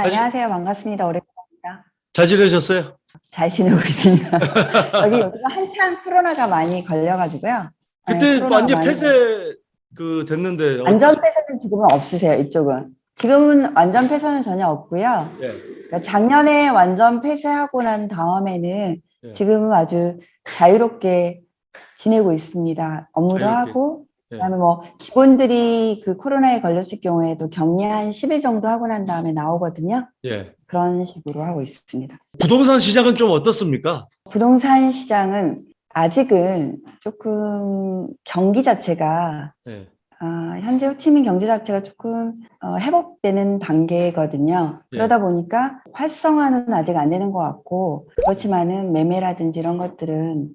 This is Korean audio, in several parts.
잘, 안녕하세요. 반갑습니다. 오랜만입니다. 잘 지내셨어요? 잘 지내고 있습니다. 여기 요즘 한창 코로나가 많이 걸려가지고요. 네, 그때 코로나가 완전 많이 걸려. 폐쇄 됐는데 완전 폐쇄는 지금은 없으세요, 이쪽은. 지금은 완전 폐쇄는 전혀 없고요. 예, 그러니까 작년에 완전 폐쇄하고 난 다음에는 예, 지금은 아주 자유롭게 지내고 있습니다. 업무도 자유롭게. 하고, 예. 그다음에 뭐 직원들이 그 코로나에 걸렸을 경우에도 격리 한 10일 정도 하고 난 다음에 나오거든요. 예. 그런 식으로 하고 있습니다. 부동산 시장은 좀 어떻습니까? 부동산 시장은 아직은 조금 경기 자체가 예, 현재 호치민 경제 자체가 조금 회복되는 단계거든요. 예. 그러다 보니까 활성화는 아직 안 되는 것 같고 그렇지만은 매매라든지 이런 것들은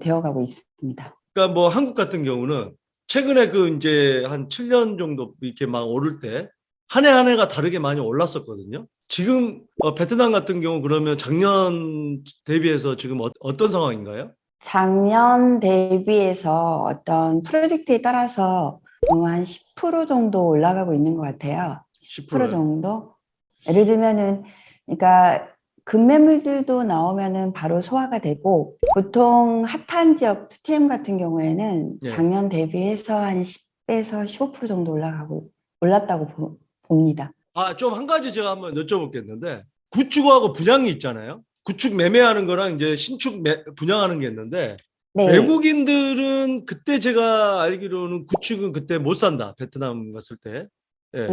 되어가고 있습니다. 그러니까 뭐 한국 같은 경우는 최근에 그 이제 한 7년 정도 이렇게 막 오를 때 한 해 한 해가 다르게 많이 올랐었거든요. 지금 베트남 같은 경우 그러면 작년 대비해서 지금 어떤 상황인가요? 작년 대비해서 어떤 프로젝트에 따라서 한 10% 정도 올라가고 있는 것 같아요. 10% 10%요. 정도? 예를 들면은, 그러니까 급매물들도 나오면은 바로 소화가 되고, 보통 핫한 지역 TM 같은 경우에는 예. 작년 대비해서 한 10에서 15% 정도 올랐다고 봅니다. 아, 좀 한 가지 제가 한번 여쭤보겠는데, 구축하고 분양이 있잖아요. 구축 매매하는 거랑 이제 신축 분양하는 게 있는데, 네, 외국인들은 그때 제가 알기로는 구축은 그때 못 산다. 베트남 갔을 때. 예.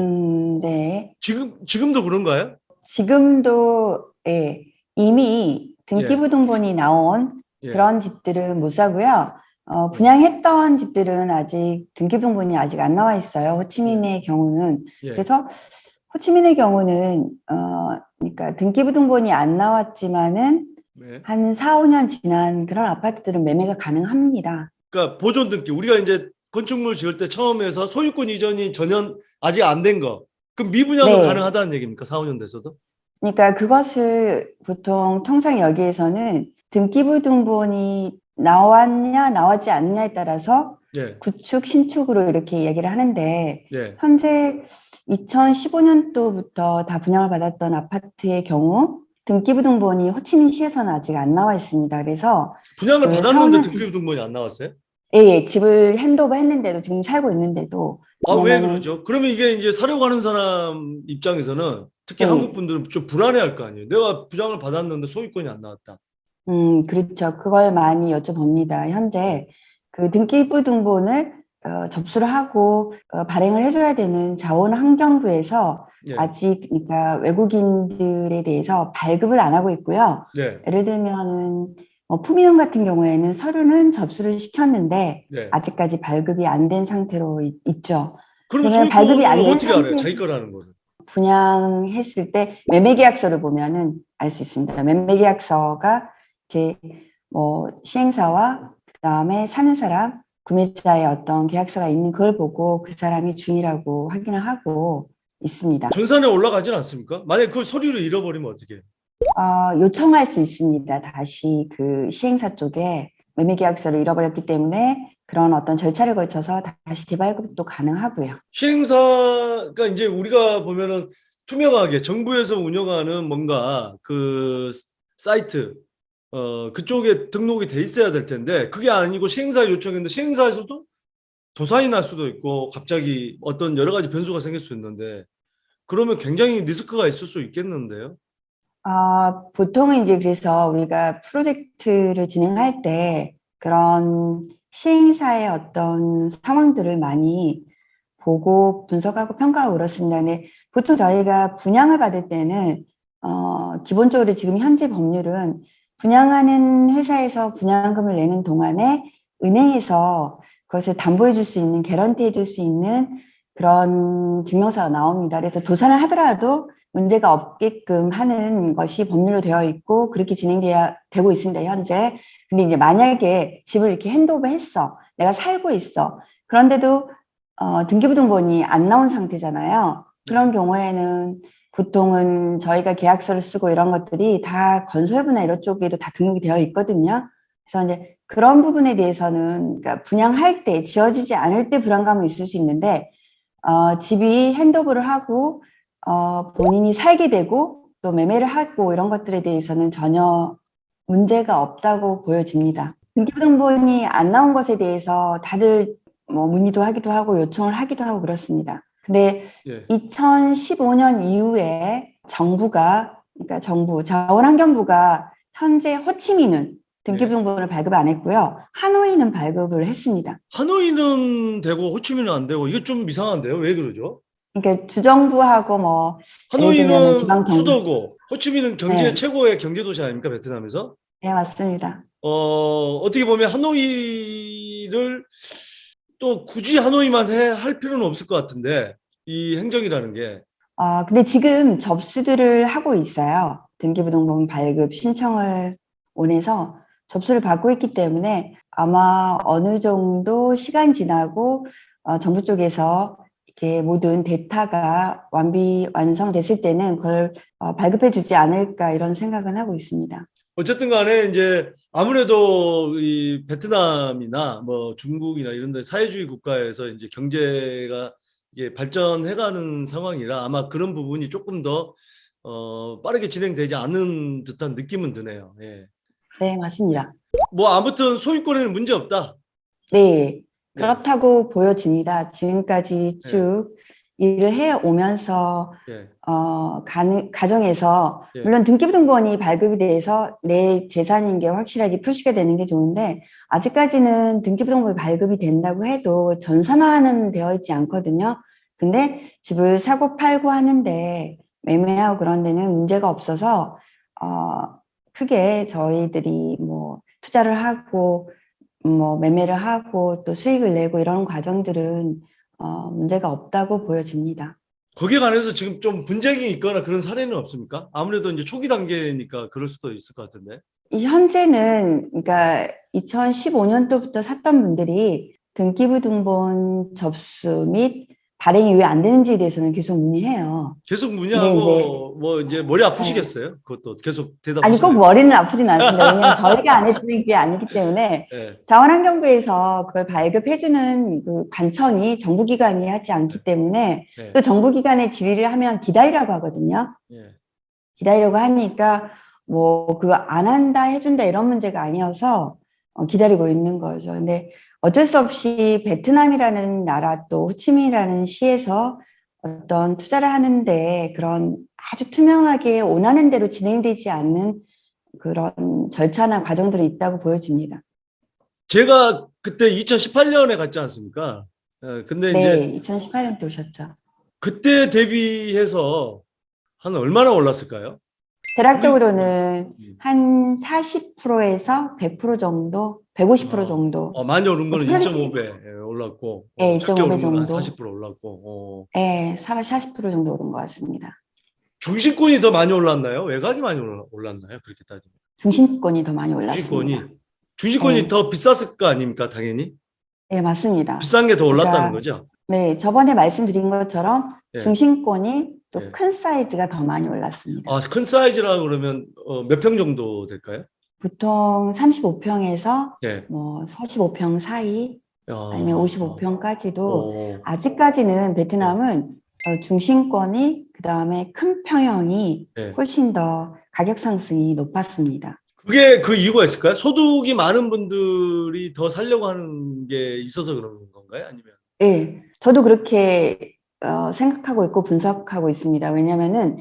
네. 지금도 그런가요? 지금도 예, 이미 예. 등기부등본이 나온 예. 그런 집들은 못 사고요. 예. 분양했던 집들은 아직 등기부등본이 아직 안 나와 있어요. 예. 호치민의 경우는. 예. 그래서 호치민의 경우는 그러니까 등기부등본이 안 나왔지만은 네. 한 4, 5년 지난 그런 아파트들은 매매가 가능합니다. 그러니까 보존 등기. 우리가 이제 건축물 지을 때 처음에서 소유권 이전이 전혀 아직 안 된 거. 그럼 미분양은 네. 가능하다는 얘기입니까? 4, 5년 돼서도? 그러니까 그것을 보통 통상 여기에서는 등기부등본이 나왔냐 나왔지 않느냐에 따라서 예. 구축 신축으로 이렇게 얘기를 하는데 예. 현재 2015년도부터 다 분양을 받았던 아파트의 경우 등기부등본이 호치민시에서는 아직 안 나와 있습니다. 그래서 분양을 그 4, 받았는데 5년 뒤 등기부등본이 안 나왔어요? 예, 예, 집을 핸드오버 했는데도 지금 살고 있는데도 아, 왜 왜냐면은 그러죠? 그러면 이게 이제 사려고 하는 사람 입장에서는 특히 한국 예, 분들은 좀 불안해할 거 아니에요. 내가 부장을 받았는데 소유권이 안 나왔다. 그렇죠. 그걸 많이 여쭤봅니다. 예, 현재 그 등기부등본을 접수를 하고 발행을 해줘야 되는 자원환경부에서 예, 아직 그러니까 외국인들에 대해서 발급을 안 하고 있고요. 네, 예를 들면은 품위원 같은 경우에는 서류는 접수를 시켰는데 네. 아직까지 발급이 안 된 상태로 있죠. 그럼 그러면 발급이 소유권을 안 된 어떻게 알아요? 상태에서 자기 거라는 거를. 분양했을 때 매매계약서를 보면은 알 수 있습니다. 매매계약서가 이렇게 시행사와 그다음에 사는 사람, 구매자의 어떤 계약서가 있는 걸 보고 그 사람이 주인이라고 확인을 하고 있습니다. 전산에 올라가진 않습니까? 만약에 그 서류를 잃어버리면 어떻게 해요? 요청할 수 있습니다. 다시 그 시행사 쪽에 매매계약서를 잃어버렸기 때문에 그런 어떤 절차를 거쳐서 다시 재발급도 가능하고요. 시행사가 이제 우리가 보면은 투명하게 정부에서 운영하는 뭔가 그 사이트 그쪽에 등록이 돼 있어야 될 텐데 그게 아니고 시행사 요청했는데 시행사에서도 도산이 날 수도 있고 갑자기 어떤 여러 가지 변수가 생길 수 있는데 그러면 굉장히 리스크가 있을 수 있겠는데요. 보통은 이제 그래서 우리가 프로젝트를 진행할 때 그런 시행사의 어떤 상황들을 많이 보고 분석하고 평가하고 그렇습니다. 근데 보통 저희가 분양을 받을 때는 기본적으로 지금 현재 법률은 분양하는 회사에서 분양금을 내는 동안에 은행에서 그것을 담보해 줄 수 있는, 개런티해 줄 수 있는 그런 증명서가 나옵니다. 그래서 도산을 하더라도 문제가 없게끔 하는 것이 법률로 되어 있고 그렇게 되고 있습니다, 현재. 근데 이제 만약에 집을 이렇게 핸드오버 했어. 내가 살고 있어. 그런데도 등기부등본이 안 나온 상태잖아요. 그런 네. 경우에는 보통은 저희가 계약서를 쓰고 이런 것들이 다 건설부나 이런 쪽에도 다 등록이 되어 있거든요. 그래서 이제 그런 부분에 대해서는 그러니까 분양할 때 지어지지 않을 때 불안감은 있을 수 있는데 집이 핸드오버를 하고 본인이 살게 되고 또 매매를 하고 이런 것들에 대해서는 전혀 문제가 없다고 보여집니다. 등기부등본이 안 나온 것에 대해서 다들 뭐 문의도 하기도 하고 요청을 하기도 하고 그렇습니다. 근데 예. 2015년 이후에 그러니까 정부, 자원환경부가 현재 호치민은 예. 등기부등본을 발급을 안 했고요. 하노이는 발급을 했습니다. 하노이는 되고 호치민은 안 되고 이게 좀 이상한데요? 왜 그러죠? 그러니까 주정부하고 뭐 예를 들면은 하노이는 지방정부, 수도고 호치민은 경제 네, 최고의 경제 도시 아닙니까? 베트남에서? 네 맞습니다. 어떻게 보면 하노이를 또 굳이 하노이만 할 필요는 없을 것 같은데 이 행정이라는 게 근데 지금 접수들을 하고 있어요. 등기부등본 발급 신청을 원해서 접수를 받고 있기 때문에 아마 어느 정도 시간 지나고 정부 쪽에서 이렇게 모든 데이터가 완성됐을 때는 그걸 발급해 주지 않을까 이런 생각은 하고 있습니다. 어쨌든 간에 이제 아무래도 이 베트남이나 뭐 중국이나 이런 데 사회주의 국가에서 이제 경제가 이게 발전해가는 상황이라 아마 그런 부분이 조금 더 빠르게 진행되지 않은 듯한 느낌은 드네요. 예. 네, 맞습니다. 뭐 아무튼 소유권에는 문제 없다. 네, 네. 그렇다고 보여집니다. 지금까지 예. 쭉 일을 해 오면서 예. 가정에서 예. 물론 등기부등본이 발급이 돼서 내 재산인 게 확실하게 표시가 되는 게 좋은데 아직까지는 등기부등본이 발급이 된다고 해도 전산화는 되어 있지 않거든요. 근데 집을 사고 팔고 하는데 매매하고 그런 데는 문제가 없어서 크게 저희들이 뭐 투자를 하고 뭐 매매를 하고 또 수익을 내고 이런 과정들은 문제가 없다고 보여집니다. 거기에 관해서 지금 좀 분쟁이 있거나 그런 사례는 없습니까? 아무래도 이제 초기 단계니까 그럴 수도 있을 것 같은데. 이 현재는 그러니까 2015년도부터 샀던 분들이 등기부등본 접수 및 발행이 왜 안 되는지에 대해서는 계속 문의해요. 계속 근데 이제 문의하고 뭐 이제 머리 네. 아프시겠어요? 그것도 계속 아니 꼭 대답하시려면. 머리는 아프진 않습니다. 왜냐하면 저희가 안 해주는 게 아니기 때문에 예. 자원환경부에서 그걸 발급해주는 그 관청이 정부기관이 하지 않기 때문에 예. 또 정부기관의 질의를 하면 기다리라고 하거든요. 예. 기다리려고 하니까 뭐 그거 안 한다 해준다 이런 문제가 아니어서 기다리고 있는 거죠. 근데 어쩔 수 없이 베트남이라는 나라 또 호치민이라는 시에서 어떤 투자를 하는데 그런 아주 투명하게 원하는 대로 진행되지 않는 그런 절차나 과정들이 있다고 보여집니다. 제가 그때 2018년에 갔지 않습니까? 근데 이제 네, 2018년도 오셨죠. 그때 대비해서 한 얼마나 올랐을까요? 우리 대략적으로는 한 40%에서 100% 정도, 150% 정도. 많이 오른 뭐 거는 프로젝트 1.5배 올랐고 예, 작게 2.5배 오른 거는 한 정도. 40% 올랐고 예, 40% 정도 오른 것 같습니다. 중심권이 더 많이 올랐나요? 외곽이 많이 올랐나요? 그렇게 따지면 중심권이 더 많이 올랐습니다. 중심권이 중심권이 예, 더 비쌌을 거 아닙니까? 당연히 예, 맞습니다. 비싼 게 더 올랐다는 그러니까, 거죠. 네, 저번에 말씀드린 것처럼 예, 중심권이 또 예. 큰 사이즈가 더 많이 올랐습니다. 큰 사이즈라 그러면 몇 평 정도 될까요? 보통 35평에서 예. 뭐 45평 사이 아니면 어, 55평까지도 어, 아직까지는 예, 베트남은 중심권이 그다음에 큰 평형이 예. 훨씬 더 가격 상승이 높았습니다. 그게 그 이유가 있을까요? 소득이 많은 분들이 더 살려고 하는 게 있어서 그런 건가요? 아니면 네, 저도 그렇게 생각하고 있고 분석하고 있습니다. 왜냐하면은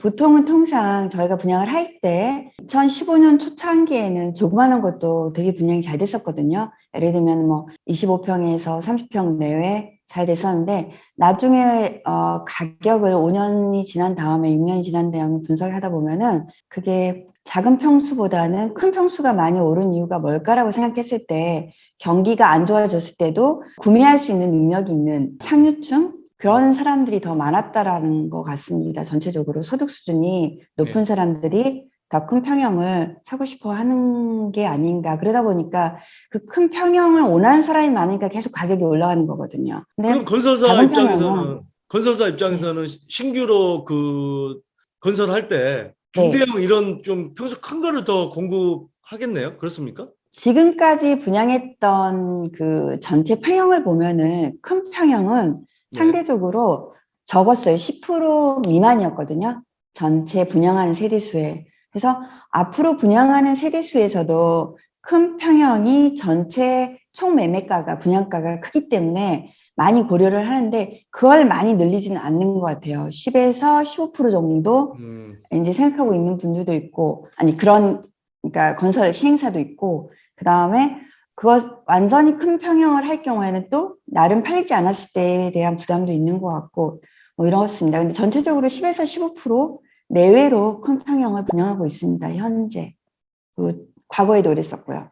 보통은 통상 저희가 분양을 할 때 2015년 초창기에는 조그마한 것도 되게 분양이 잘 됐었거든요. 예를 들면 뭐 25평에서 30평 내외 잘 됐었는데 나중에 가격을 5년이 지난 다음에 6년이 지난 다음에 분석하다 보면은 그게 작은 평수보다는 큰 평수가 많이 오른 이유가 뭘까라고 생각했을 때 경기가 안 좋아졌을 때도 구매할 수 있는 능력이 있는 상류층 그런 사람들이 더 많았다라는 것 같습니다. 전체적으로 소득 수준이 높은 예. 사람들이 더 큰 평형을 사고 싶어 하는 게 아닌가. 그러다 보니까 그 큰 평형을 원하는 사람이 많으니까 계속 가격이 올라가는 거거든요. 그럼 근데 작은 평형은 건설사 네, 입장에서는 신규로 그 건설할 때 네. 중대형 이런 좀 평수 큰 거를 더 공급하겠네요. 그렇습니까? 지금까지 분양했던 그 전체 평형을 보면은 큰 평형은 네. 상대적으로 적었어요. 10% 미만이었거든요. 전체 분양하는 세대수에. 그래서 앞으로 분양하는 세대수에서도 큰 평형이 전체 총 매매가가 분양가가 크기 때문에 많이 고려를 하는데 그걸 많이 늘리지는 않는 것 같아요. 10에서 15% 정도 이제 생각하고 있는 분들도 있고, 아니 그러니까 건설 시행사도 있고, 그 다음에 그거 완전히 큰 평형을 할 경우에는 또 나름 팔리지 않았을 때에 대한 부담도 있는 것 같고 뭐 이렇습니다. 근데 전체적으로 10에서 15% 내외로 큰 평형을 분양하고 있습니다. 현재. 과거에도 그랬었고요.